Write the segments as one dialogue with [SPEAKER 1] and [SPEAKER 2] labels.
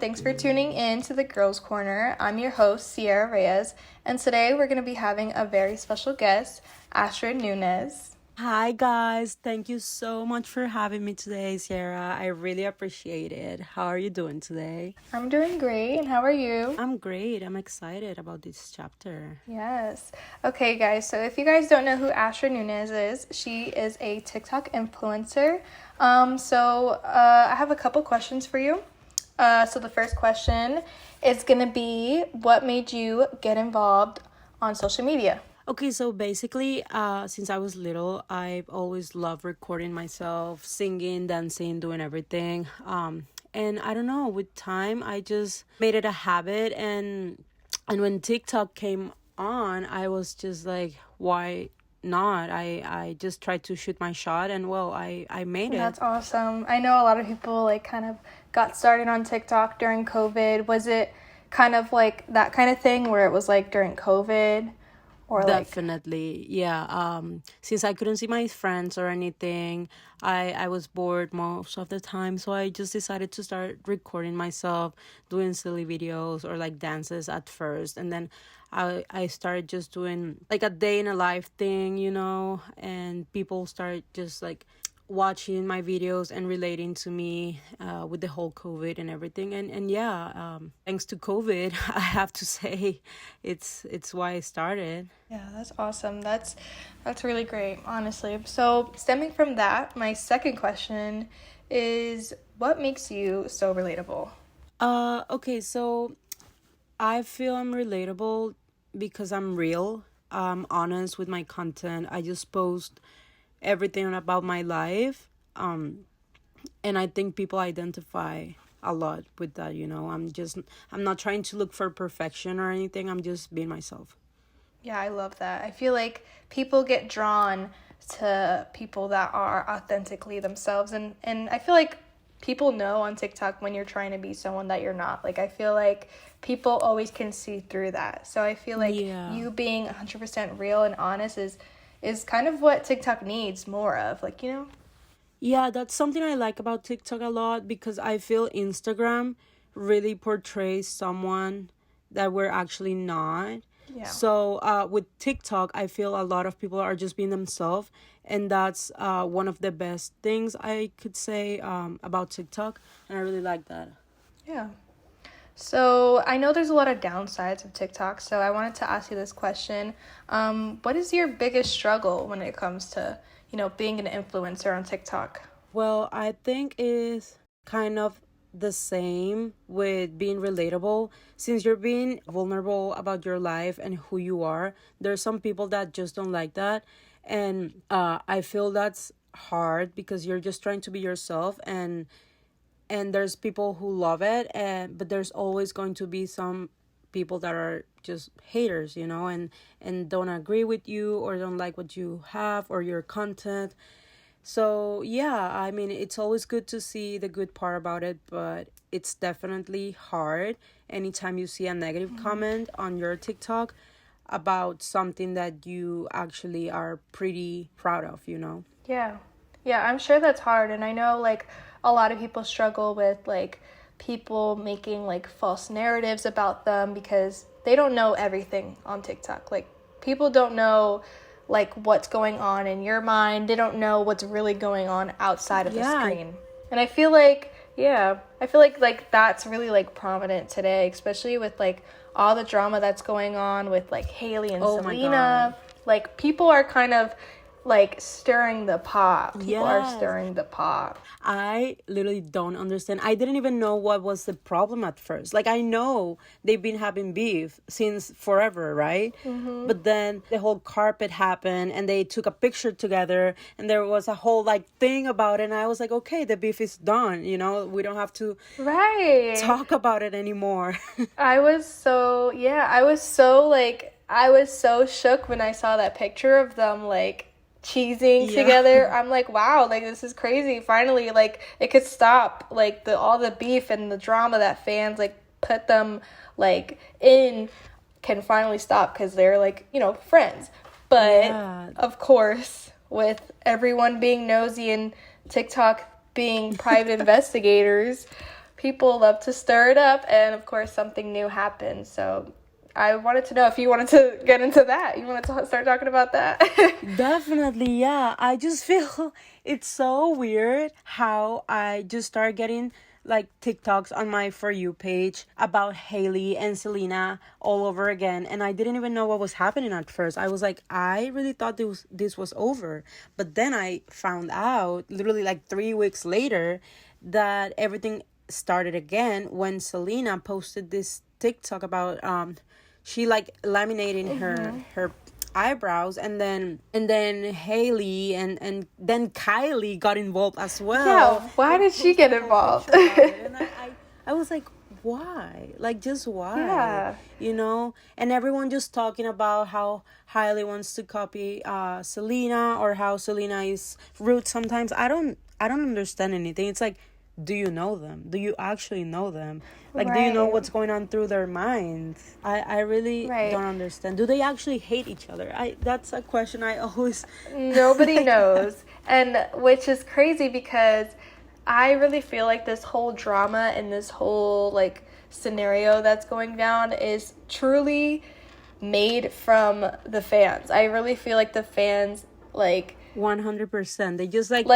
[SPEAKER 1] Thanks for tuning in to the Girls Corner. I'm your host, Xiara Reyes, and today we're going to be having a very special guest, Astrid Nuñez.
[SPEAKER 2] Hi guys, thank you so much for having me today, Sierra. I really appreciate it. How are you doing today?
[SPEAKER 1] I'm doing great, and how are you?
[SPEAKER 2] I'm great. I'm excited about this chapter.
[SPEAKER 1] Yes. Okay, guys, so if you guys don't know who Astrid Nuñez is, she is a TikTok influencer. I have a couple questions for you. So the first question is going to be, what made you get involved on social media?
[SPEAKER 2] Okay, so basically, since I was little, I've always loved recording myself, singing, dancing, doing everything. And I don't know, with time, I just made it a habit. And when TikTok came on, I was just like, why not? I just tried to shoot my shot, and well, I made it.
[SPEAKER 1] That's awesome. I know a lot of people kind of got started on TikTok during COVID. Was it kind of like that kind of thing where it was during COVID? Or
[SPEAKER 2] Definitely, yeah. Since I couldn't see my friends or anything, I was bored most of the time, so I just decided to start recording myself, doing silly videos or dances at first, and then I started just doing a day in a life thing, and people started just watching my videos and relating to me with the whole COVID and everything, and yeah, thanks to COVID, I have to say it's why I started.
[SPEAKER 1] Yeah, that's awesome. That's really great, honestly. So stemming from that, my second question is, what makes you so relatable?
[SPEAKER 2] Okay, so I feel I'm relatable because I'm real. I'm honest with my content. I just post everything about my life, and I think people identify a lot with that. I'm not trying to look for perfection or anything. I'm just being myself.
[SPEAKER 1] Yeah, I love that. I feel like people get drawn to people that are authentically themselves, and I feel like people know on TikTok when you're trying to be someone that you're not. I feel like people always can see through that. So I feel like you being 100% real and honest is kind of what TikTok needs more of,
[SPEAKER 2] Yeah, that's something I like about TikTok a lot, because I feel Instagram really portrays someone that we're actually not.
[SPEAKER 1] Yeah.
[SPEAKER 2] So with TikTok, I feel a lot of people are just being themselves, and that's one of the best things I could say about TikTok, and I really like that.
[SPEAKER 1] Yeah. So I know there's a lot of downsides of TikTok, so I wanted to ask you this question. What is your biggest struggle when it comes to, being an influencer on TikTok?
[SPEAKER 2] Well, I think it's kind of the same with being relatable. Since you're being vulnerable about your life and who you are, there's some people that just don't like that. And I feel that's hard because you're just trying to be yourself, and there's people who love it, but there's always going to be some people that are just haters, and don't agree with you or don't like what you have or your content. So yeah, I mean, it's always good to see the good part about it, but it's definitely hard anytime you see a negative comment on your TikTok about something that you actually are pretty proud of.
[SPEAKER 1] Yeah. Yeah, I'm sure that's hard, and I know a lot of people struggle with people making false narratives about them because they don't know everything on TikTok. People don't know what's going on in your mind. They don't know what's really going on outside of the screen. And I feel like that's really prominent today, especially with all the drama that's going on with Hailey and Selena. People are kind of stirring the pot. People are stirring the pot.
[SPEAKER 2] I literally don't understand. I didn't even know what was the problem at first. I know they've been having beef since forever, right? Mm-hmm. But then the whole carpet happened and they took a picture together and there was a whole thing about it. And I was like, okay, the beef is done. We don't have to talk about it anymore.
[SPEAKER 1] I was so shook when I saw that picture of them cheesing together. I'm like, wow, this is crazy. Finally, it could stop all the beef and the drama that fans put them in can finally stop because they're friends. But of course, with everyone being nosy and TikTok being private investigators, people love to stir it up, and of course something new happened. So I wanted to know if you wanted to get into that. You wanted to start talking about that?
[SPEAKER 2] Definitely, yeah. I just feel it's so weird how I just start getting like TikToks on my For You page about Hailey and Selena all over again. And I didn't even know what was happening at first. I was like, I really thought this was over. But then I found out literally like 3 weeks later that everything started again when Selena posted this TikTok about she like laminating her eyebrows, and then Hailey and then Kylie got involved as well.
[SPEAKER 1] Yeah, why did she get involved?
[SPEAKER 2] And I was like, why? Like, just why?
[SPEAKER 1] Yeah.
[SPEAKER 2] You know? And everyone just talking about how Hailey wants to copy Selena, or how Selena is rude sometimes. I don't understand anything. It's like, do you know them? Do you actually know them? Like, do you know what's going on through their minds? I really don't understand. Do they actually hate each other? That's a question I always...
[SPEAKER 1] Nobody knows. And which is crazy, because I really feel like this whole drama and this whole, like, scenario that's going down is truly made from the fans. I really feel like the fans, like...
[SPEAKER 2] 100%. They just like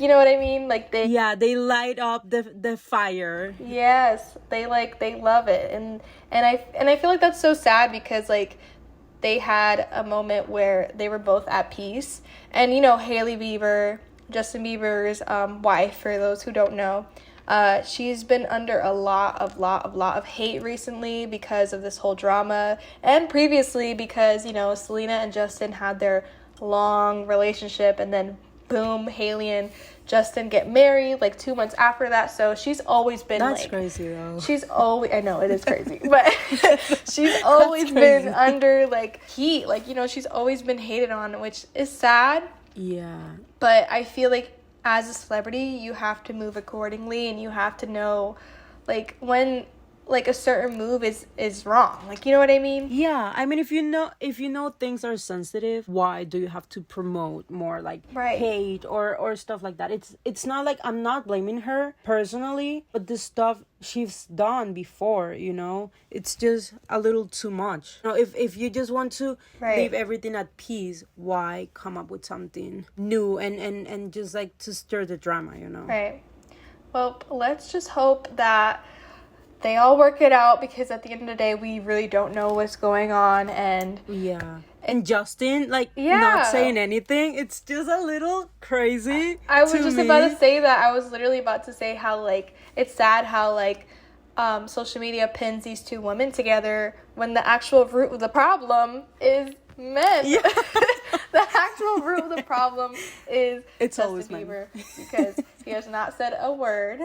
[SPEAKER 1] you know what I mean? Like they
[SPEAKER 2] light up the fire.
[SPEAKER 1] Yes, they love it, and I feel like that's so sad, because like they had a moment where they were both at peace, and you know, Hailey Bieber, Justin Bieber's wife, for those who don't know, she's been under a lot of hate recently because of this whole drama, and previously because, you know, Selena and Justin had their long relationship, and then boom, Hailey and Justin get married like 2 months after that. So she's always been
[SPEAKER 2] that's
[SPEAKER 1] like,
[SPEAKER 2] crazy though.
[SPEAKER 1] I know it is crazy, but she's always been under like heat, like, you know, she's always been hated on, which is sad.
[SPEAKER 2] Yeah,
[SPEAKER 1] but I feel like as a celebrity you have to move accordingly, and you have to know like when like a certain move is wrong, like, you know what I mean?
[SPEAKER 2] Yeah, I mean, if you know things are sensitive, why do you have to promote more like hate or stuff like that? It's not like, I'm not blaming her personally, but the stuff she's done before, you know, it's just a little too much. You know, if you just want to leave everything at peace, why come up with something new and just like to stir the drama, you know?
[SPEAKER 1] Right. Well, let's just hope that they all work it out, because at the end of the day, we really don't know what's going on. And
[SPEAKER 2] and Justin, like, not saying anything, it's just a little crazy.
[SPEAKER 1] I was just about to say that. I was literally about to say how, like, it's sad how, like, social media pins these two women together when the actual root of the problem is men. Yeah. The actual root of the problem is Justin Bieber, because he has not said a word.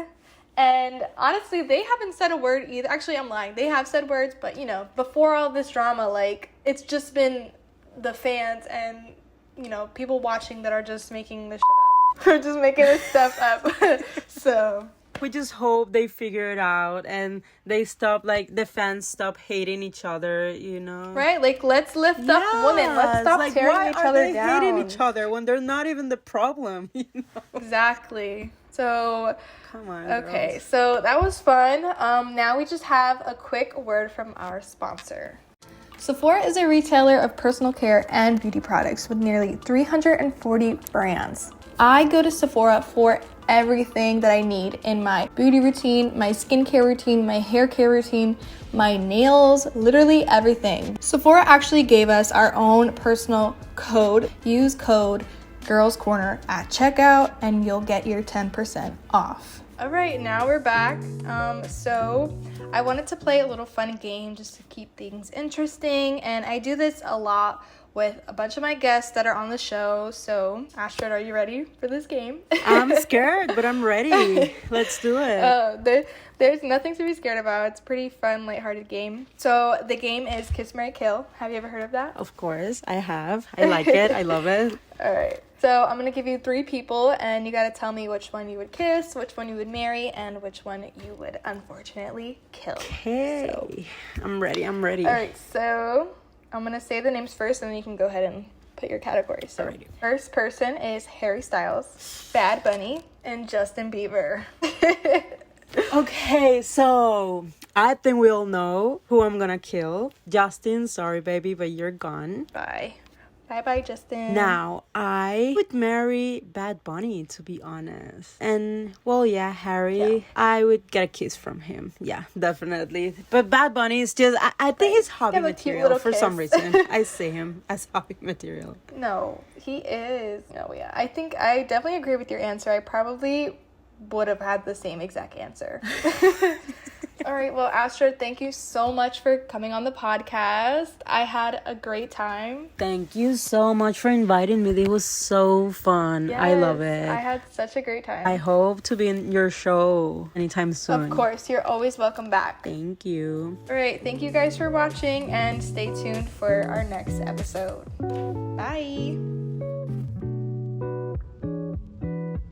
[SPEAKER 1] And honestly, they haven't said a word either. Actually, I'm lying. They have said words, but, you know, before all this drama, like, it's just been the fans and, you know, people watching that are just making this shit up. They're just making this stuff up. So
[SPEAKER 2] we just hope they figure it out and they stop, like, the fans stop hating each other, you know?
[SPEAKER 1] Right? Like, let's lift up women. Let's stop tearing each other down. Why are they
[SPEAKER 2] hating each other when they're not even the problem, you know?
[SPEAKER 1] Exactly. So,
[SPEAKER 2] come on,
[SPEAKER 1] okay,
[SPEAKER 2] girls.
[SPEAKER 1] So that was fun. Now we just have a quick word from our sponsor. Sephora is a retailer of personal care and beauty products with nearly 340 brands. I go to Sephora for everything that I need in my beauty routine, my skincare routine, my hair care routine, my nails, literally everything. Sephora actually gave us our own personal code. Use code Girls Corner at checkout and you'll get your 10% off. All right, now we're back. So I wanted to play a little fun game just to keep things interesting, and I do this a lot with a bunch of my guests that are on the show. So Astrid, are you ready for this game?
[SPEAKER 2] I'm scared, but I'm ready. Let's do it.
[SPEAKER 1] There's nothing to be scared about. It's a pretty fun, lighthearted game. So the game is Kiss, Marry, Kill. Have you ever heard of that?
[SPEAKER 2] Of course, I have. I like it. I love it.
[SPEAKER 1] All right. So I'm going to give you 3 people, and you got to tell me which one you would kiss, which one you would marry, and which one you would unfortunately kill.
[SPEAKER 2] Okay. So, I'm ready. All
[SPEAKER 1] right. So I'm going to say the names first, and then you can go ahead and put your categories. So first person is Harry Styles, Bad Bunny, and Justin Bieber.
[SPEAKER 2] Okay, so I think we all know who I'm gonna kill. Justin, sorry, baby, but you're gone.
[SPEAKER 1] Bye. Bye, Justin.
[SPEAKER 2] Now, I would marry Bad Bunny, to be honest. And, well, yeah, Harry,
[SPEAKER 1] Yeah.
[SPEAKER 2] I would get a kiss from him. Yeah, definitely. But Bad Bunny is just, I think he's hobby
[SPEAKER 1] Have a cute
[SPEAKER 2] material
[SPEAKER 1] little
[SPEAKER 2] for
[SPEAKER 1] kiss.
[SPEAKER 2] some reason. I see him as hobby material.
[SPEAKER 1] No, he is. No, yeah. I think I definitely agree with your answer. I probably would have had the same exact answer. All right, well, Astrid, thank you so much for coming on the podcast. I had a great time.
[SPEAKER 2] Thank you so much for inviting me. It was so fun. I love it.
[SPEAKER 1] I had such a great time.
[SPEAKER 2] I hope to be in your show anytime soon.
[SPEAKER 1] Of course, you're always welcome back.
[SPEAKER 2] Thank you.
[SPEAKER 1] All right, thank you guys for watching, and stay tuned for our next episode. Bye.